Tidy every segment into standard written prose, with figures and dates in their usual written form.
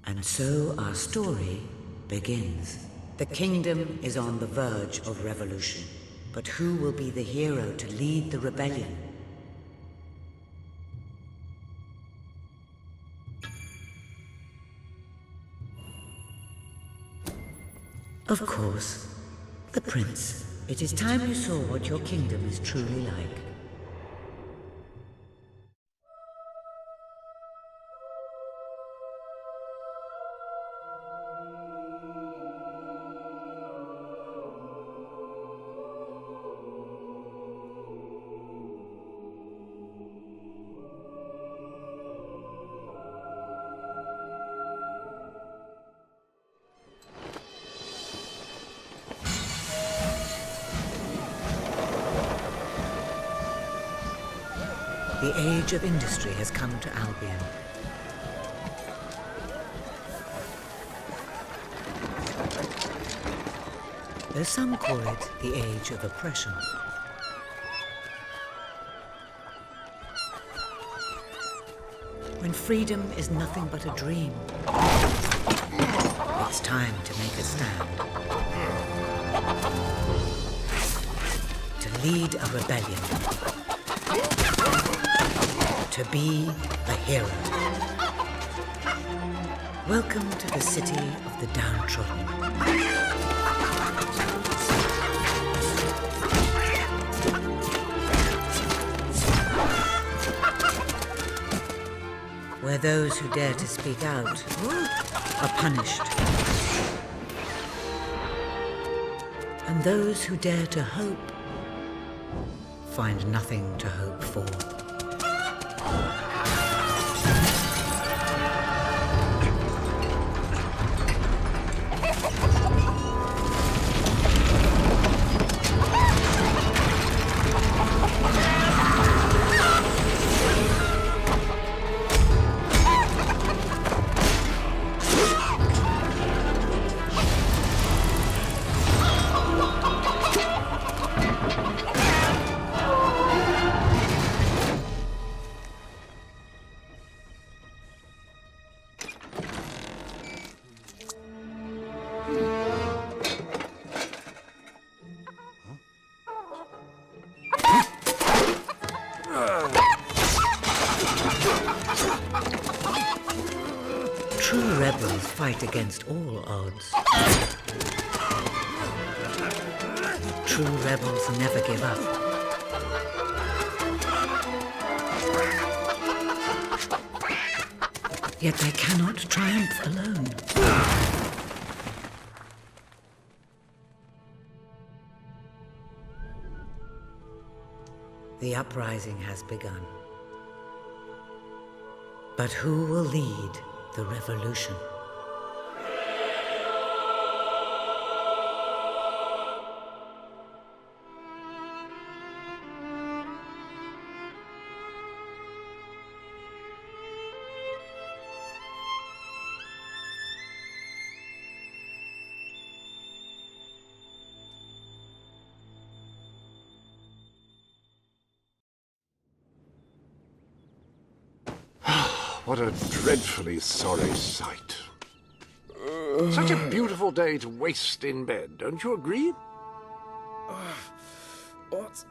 And so our story begins. The kingdom is on the verge of revolution. But who will be the hero to lead the rebellion? Of course, the prince. It is time you saw what your kingdom is truly like. The age of industry has come to Albion. Though some call it the age of oppression. When freedom is nothing but a dream, it's time to make a stand. To lead a rebellion. To be a hero. Welcome to the city of the downtrodden. Where those who dare to speak out are punished. And those who dare to hope find nothing to hope for. True rebels fight against all odds. True rebels never give up. Yet they cannot triumph alone. The uprising has begun. But who will lead the revolution? What a dreadfully sorry sight. Such a beautiful day to waste in bed, don't you agree? What?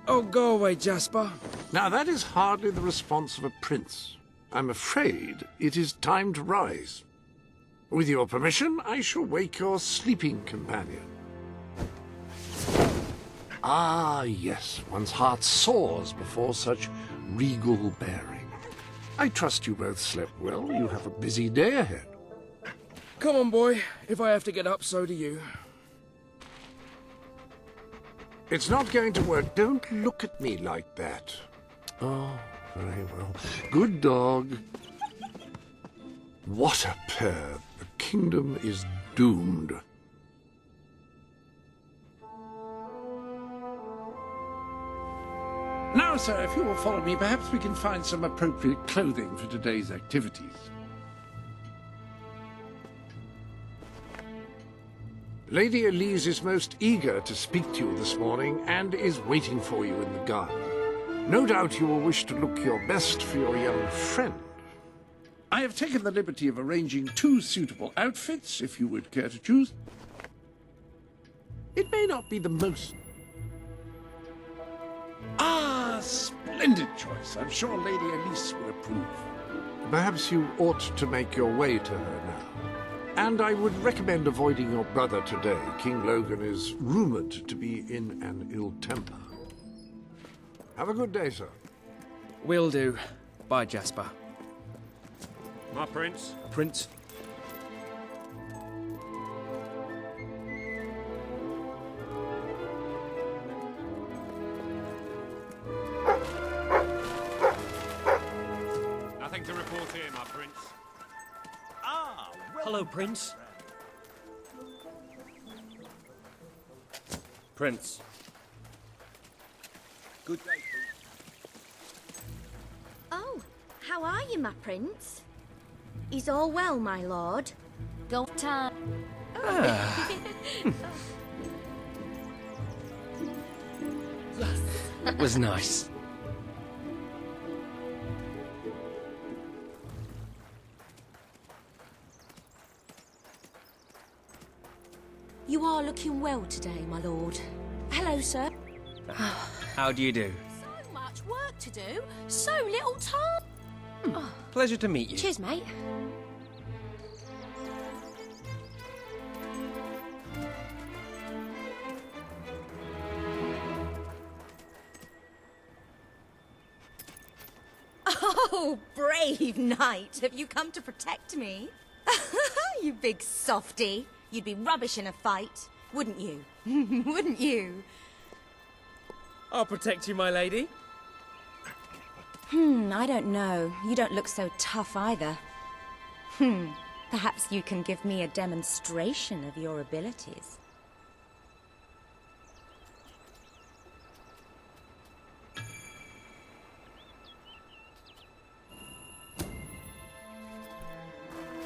Oh, go away, Jasper. Now, that is hardly the response of a prince. I'm afraid it is time to rise. With your permission, I shall wake your sleeping companion. Ah, yes, one's heart soars before such regal bearing. I trust you both slept well. You have a busy day ahead. Come on, boy. If I have to get up, so do you. It's not going to work. Don't look at me like that. Oh, very well. Good dog. What a pair. The kingdom is doomed. Now, sir, if you will follow me, perhaps we can find some appropriate clothing for today's activities. Lady Elise is most eager to speak to you this morning and is waiting for you in the garden. No doubt you will wish to look your best for your young friend. I have taken the liberty of arranging 2 suitable outfits, if you would care to choose. It may not be the most... Ah, splendid choice. I'm sure Lady Elise will approve. Perhaps you ought to make your way to her now. And I would recommend avoiding your brother today. King Logan is rumoured to be in an ill temper. Have a good day, sir. Will do. Bye, Jasper. My prince. Prince. Nothing to report here, my prince. Hello, Prince. Prince. Good day, Oh, how are you, my prince? Is all well, my lord? Go time. That was nice. You are looking well today, my lord. Hello, sir. How do you do? So much work to do, so little time. Pleasure to meet you. Cheers, mate. Oh, brave knight. Have you come to protect me? You big softy. You'd be rubbish in a fight, wouldn't you? Wouldn't you? I'll protect you, my lady. I don't know. You don't look so tough either. Perhaps you can give me a demonstration of your abilities.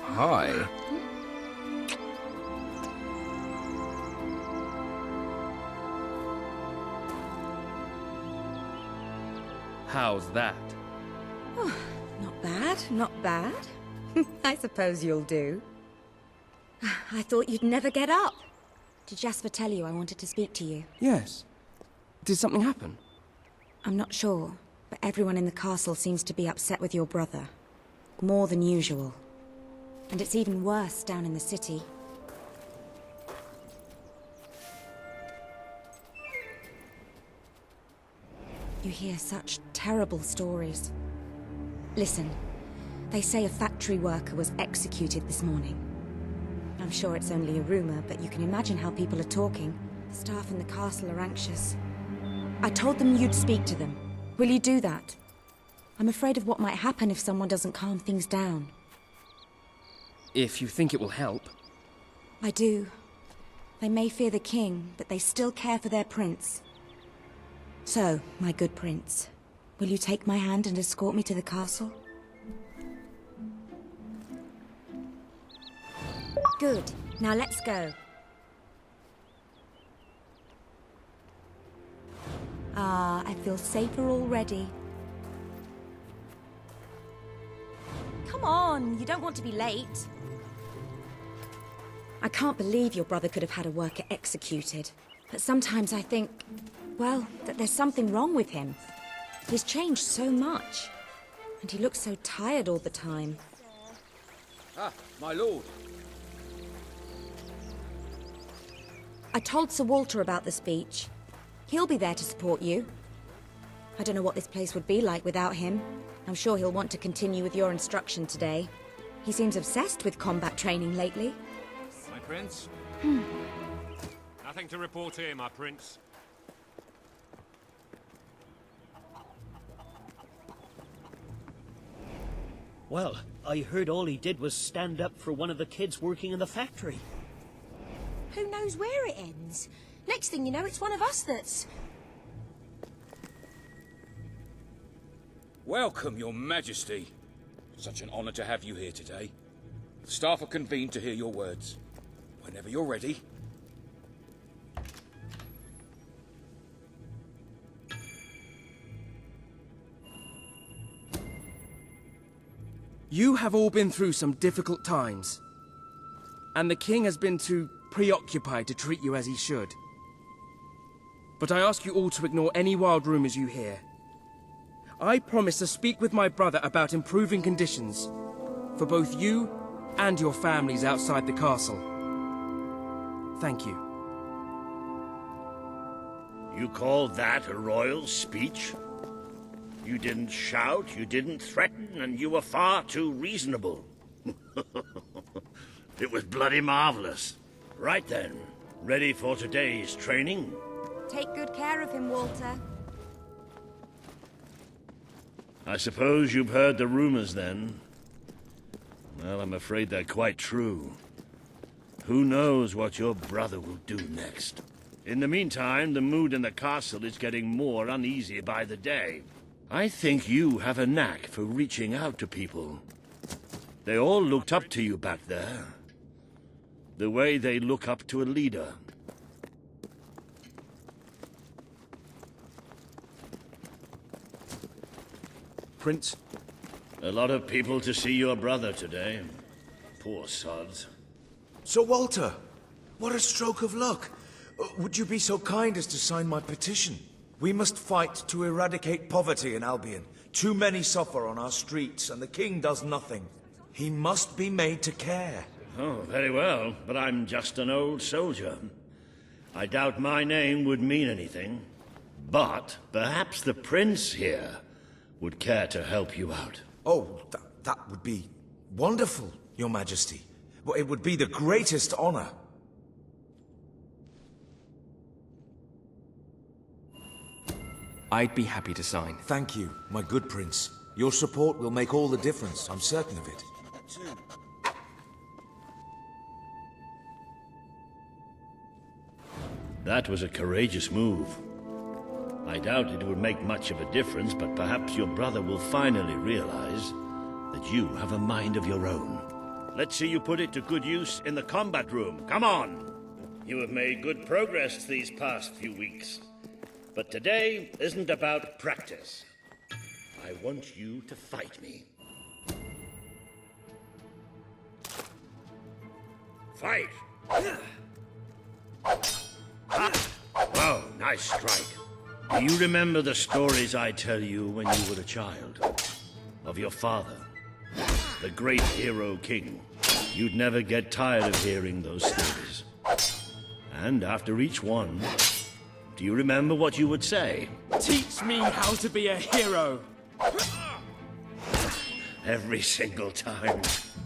Hi. How's that? Not bad, not bad. I suppose you'll do. I thought you'd never get up. Did Jasper tell you I wanted to speak to you? Yes. Did something happen? I'm not sure, but everyone in the castle seems to be upset with your brother. More than usual. And it's even worse down in the city. You hear such terrible stories. Listen, they say a factory worker was executed this morning. I'm sure it's only a rumor, but you can imagine how people are talking. The staff in the castle are anxious. I told them you'd speak to them. Will you do that? I'm afraid of what might happen if someone doesn't calm things down. If you think it will help. I do. They may fear the king, but they still care for their prince. So, my good prince, will you take my hand and escort me to the castle? Good. Now let's go. Ah, I feel safer already. Come on, you don't want to be late. I can't believe your brother could have had a worker executed. But sometimes I think, well, that there's something wrong with him. He's changed so much. And he looks so tired all the time. Ah, my lord. I told Sir Walter about the speech. He'll be there to support you. I don't know what this place would be like without him. I'm sure he'll want to continue with your instruction today. He seems obsessed with combat training lately. My prince? Nothing to report here, my prince. Well, I heard all he did was stand up for one of the kids working in the factory. Who knows where it ends? Next thing you know, it's one of us that's... Welcome, Your Majesty. Such an honor to have you here today. The staff are convened to hear your words. Whenever you're ready. You have all been through some difficult times. And the king has been too preoccupied to treat you as he should. But I ask you all to ignore any wild rumors you hear. I promise to speak with my brother about improving conditions for both you and your families outside the castle. Thank you. You call that a royal speech? You didn't shout, you didn't threaten, and you were far too reasonable. It was bloody marvelous. Right then, ready for today's training? Take good care of him, Walter. I suppose you've heard the rumors then. Well, I'm afraid they're quite true. Who knows what your brother will do next? In the meantime, the mood in the castle is getting more uneasy by the day. I think you have a knack for reaching out to people. They all looked up to you back there. The way they look up to a leader. Prince? A lot of people to see your brother today. Poor sods. Sir Walter, what a stroke of luck. Would you be so kind as to sign my petition? We must fight to eradicate poverty in Albion. Too many suffer on our streets, and the king does nothing. He must be made to care. Oh, very well, but I'm just an old soldier. I doubt my name would mean anything. But perhaps the prince here would care to help you out. Oh, that would be wonderful, Your Majesty. Well, it would be the greatest honor. I'd be happy to sign. Thank you, my good prince. Your support will make all the difference, I'm certain of it. That was a courageous move. I doubt it would make much of a difference, but perhaps your brother will finally realize that you have a mind of your own. Let's see you put it to good use in the combat room. Come on! You have made good progress these past few weeks. But today isn't about practice. I want you to fight me. Fight! Oh, nice strike. Do you remember the stories I tell you when you were a child? Of your father, the great hero king. You'd never get tired of hearing those stories. And after each one, do you remember what you would say? Teach me how to be a hero! Every single time.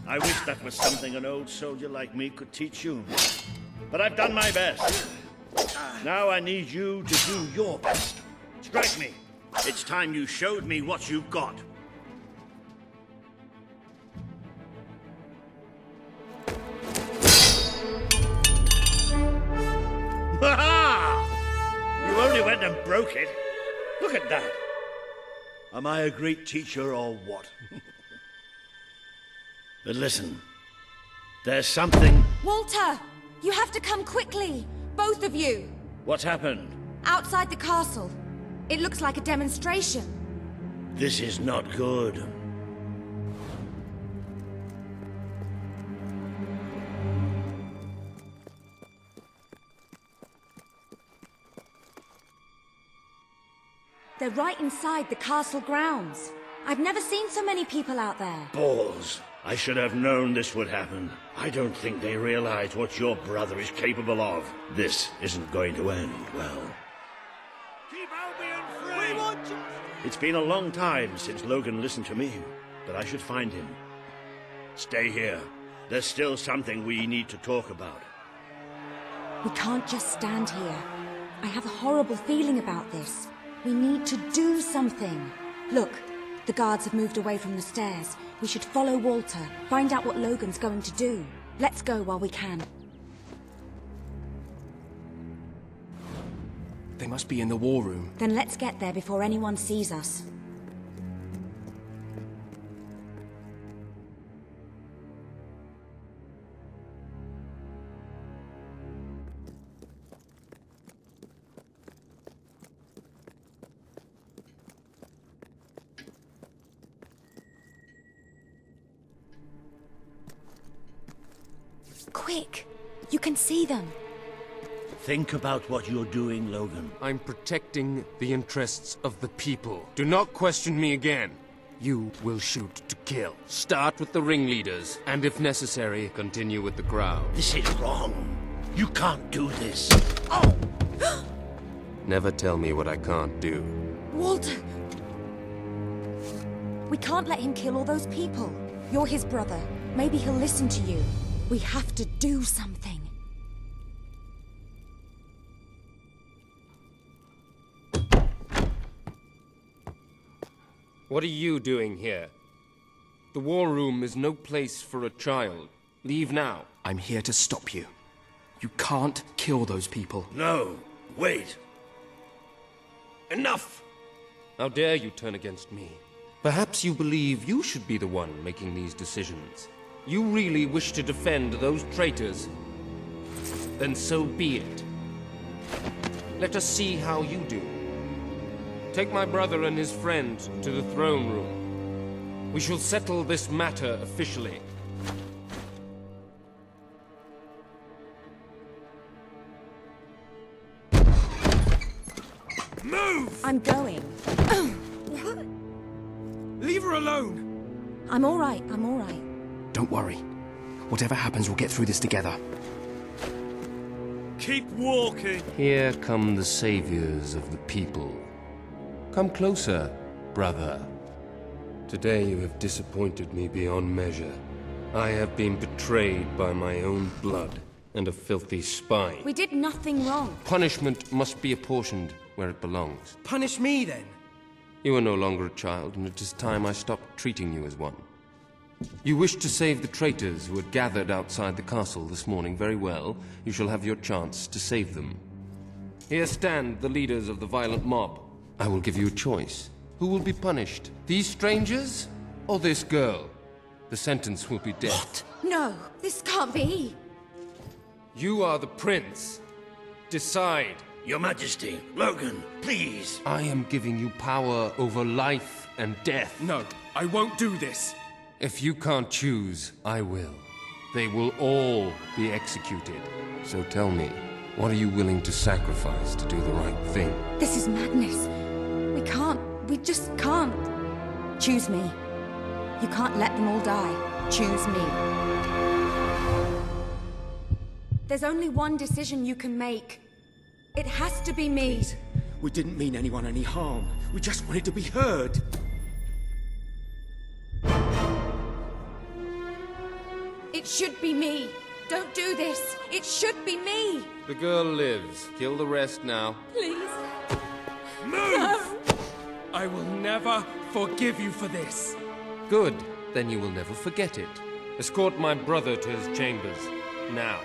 I wish that was something an old soldier like me could teach you. But I've done my best. Now I need you to do your best. Strike me. It's time you showed me what you've got. Ha-ha! You only went and broke it. Look at that. Am I a great teacher or what? But listen, there's something... Walter! You have to come quickly! Both of you! What's happened? Outside the castle. It looks like a demonstration. This is not good. They're right inside the castle grounds. I've never seen so many people out there. Balls. I should have known this would happen. I don't think they realize what your brother is capable of. This isn't going to end well. Keep Albion free! We want justice! It's been a long time since Logan listened to me, but I should find him. Stay here. There's still something we need to talk about. We can't just stand here. I have a horrible feeling about this. We need to do something. Look, the guards have moved away from the stairs. We should follow Walter, find out what Logan's going to do. Let's go while we can. They must be in the war room. Then let's get there before anyone sees us. Quick! You can see them. Think about what you're doing, Logan. I'm protecting the interests of the people. Do not question me again. You will shoot to kill. Start with the ringleaders, and if necessary, continue with the crowd. This is wrong. You can't do this. Oh! Never tell me what I can't do. Walter! We can't let him kill all those people. You're his brother. Maybe he'll listen to you. We have to do something. What are you doing here? The war room is no place for a child. Leave now. I'm here to stop you. You can't kill those people. No, wait. Enough! How dare you turn against me? Perhaps you believe you should be the one making these decisions. You really wish to defend those traitors? Then so be it. Let us see how you do. Take my brother and his friend to the throne room. We shall settle this matter officially. Move! I'm going. Leave her alone! I'm all right, I'm all right. Don't worry. Whatever happens, we'll get through this together. Keep walking! Here come the saviors of the people. Come closer, brother. Today you have disappointed me beyond measure. I have been betrayed by my own blood and a filthy spy. We did nothing wrong. Punishment must be apportioned where it belongs. Punish me, then. You are no longer a child, and it is time I stopped treating you as one. You wish to save the traitors who had gathered outside the castle this morning. Very well. You shall have your chance to save them. Here stand the leaders of the violent mob. I will give you a choice. Who will be punished? These strangers or this girl? The sentence will be death. No, this can't be. You are the prince. Decide. Your Majesty, Logan, please. I am giving you power over life and death. No, I won't do this. If you can't choose, I will. They will all be executed. So tell me, what are you willing to sacrifice to do the right thing? This is madness. We just can't. Choose me. You can't let them all die. Choose me. There's only one decision you can make. It has to be me. Please. We didn't mean anyone any harm. We just wanted to be heard. It should be me. Don't do this. It should be me. The girl lives. Kill the rest now. Please. Move! No. I will never forgive you for this. Good. Then you will never forget it. Escort my brother to his chambers. Now.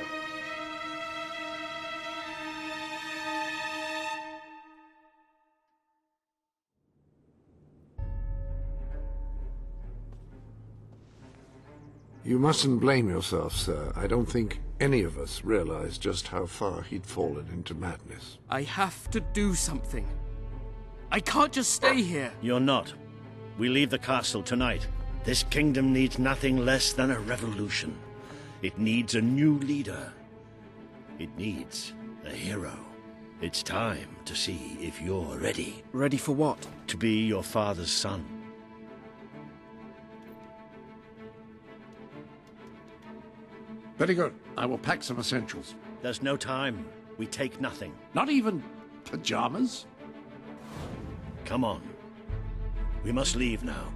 You mustn't blame yourself, sir. I don't think any of us realized just how far he'd fallen into madness. I have to do something. I can't just stay here. You're not. We leave the castle tonight. This kingdom needs nothing less than a revolution. It needs a new leader. It needs a hero. It's time to see if you're ready. Ready for what? To be your father's son. Very good. I will pack some essentials. There's no time. We take nothing. Not even pajamas? Come on. We must leave now.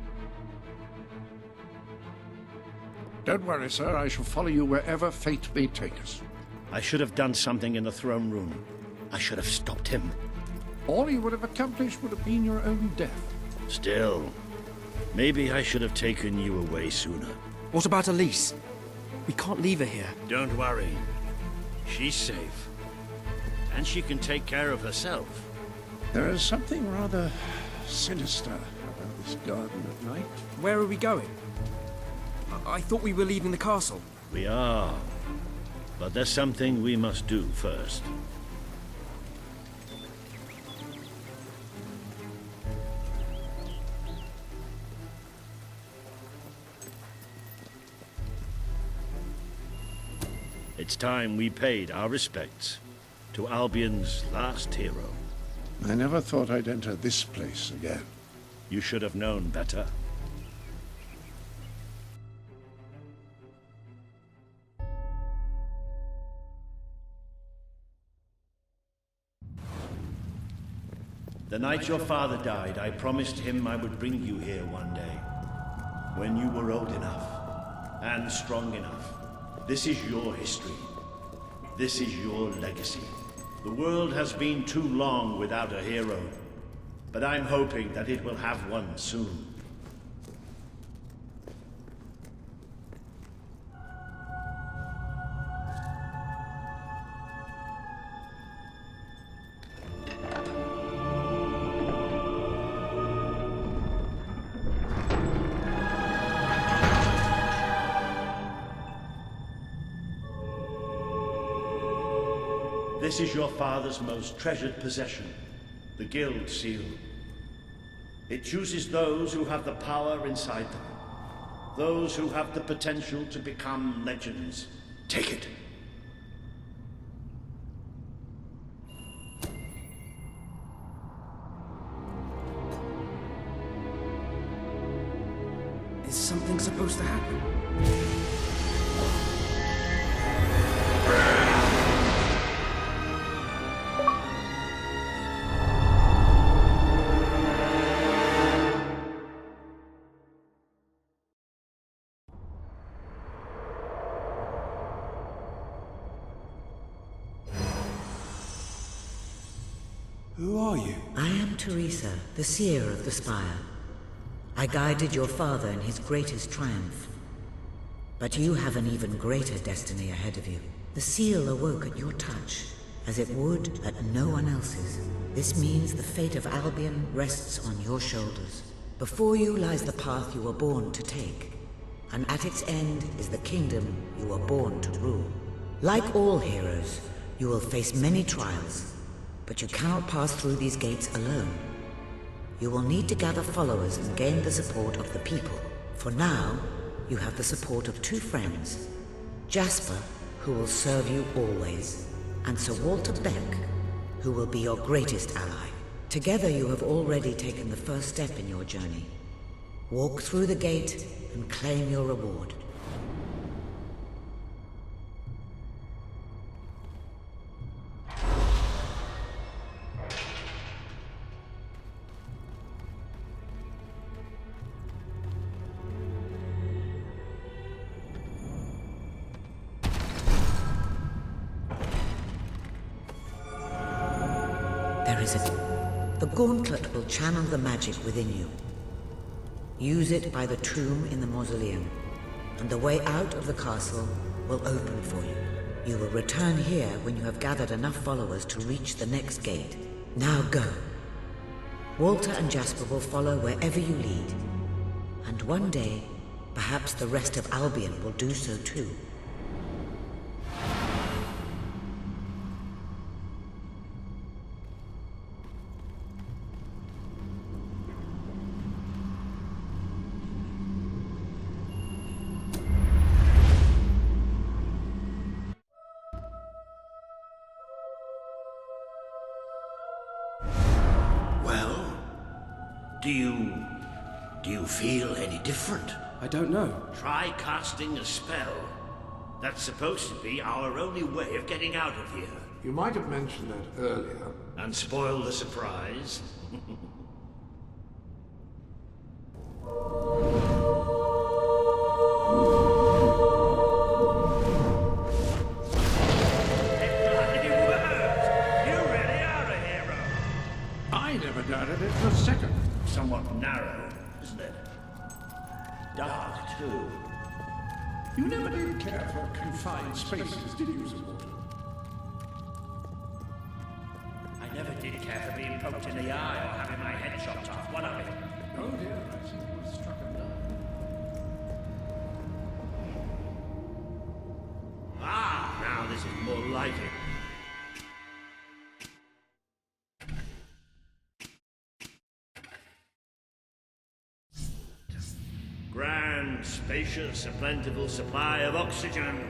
Don't worry, sir. I shall follow you wherever fate may take us. I should have done something in the throne room. I should have stopped him. All you would have accomplished would have been your own death. Still, maybe I should have taken you away sooner. What about Elise? We can't leave her here. Don't worry. She's safe. And she can take care of herself. There is something rather sinister about this garden at night. Where are we going? I thought we were leaving the castle. We are. But there's something we must do first. It's time we paid our respects to Albion's last hero. I never thought I'd enter this place again. You should have known better. The night your father died, I promised him I would bring you here one day. When you were old enough, and strong enough. This is your history. This is your legacy. The world has been too long without a hero, but I'm hoping that it will have one soon. This is your father's most treasured possession, the Guild Seal. It chooses those who have the power inside them, those who have the potential to become legends. Take it. Is something supposed to happen? Who are you? I am Teresa, the seer of the spire. I guided your father in his greatest triumph. But you have an even greater destiny ahead of you. The seal awoke at your touch, as it would at no one else's. This means the fate of Albion rests on your shoulders. Before you lies the path you were born to take, and at its end is the kingdom you were born to rule. Like all heroes, you will face many trials, but you cannot pass through these gates alone. You will need to gather followers and gain the support of the people. For now, you have the support of two friends. Jasper, who will serve you always, and Sir Walter Beck, who will be your greatest ally. Together you have already taken the first step in your journey. Walk through the gate and claim your reward. There is a... The gauntlet will channel the magic within you. Use it by the tomb in the mausoleum, and the way out of the castle will open for you. You will return here when you have gathered enough followers to reach the next gate. Now go. Walter and Jasper will follow wherever you lead. And one day, perhaps the rest of Albion will do so too. Do you feel any different? I don't know. Try casting a spell. That's supposed to be our only way of getting out of here. You might have mentioned that earlier. And spoil the surprise. I never doubted it for a second. Somewhat narrow, isn't it? Dark, too. You never did care for confined spaces, did you, Sir Walter? I never did care for being poked in the eye or having my head chopped off, what of it? Oh dear, I seem to have struck a nerve. Ah, now this is more like it. Grand, spacious, and plentiful supply of oxygen.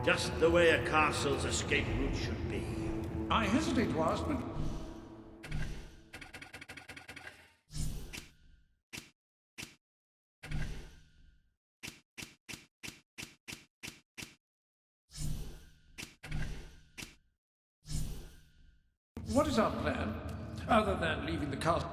Just the way a castle's escape route should be. I hesitate to ask, but what is our plan, other than leaving the castle?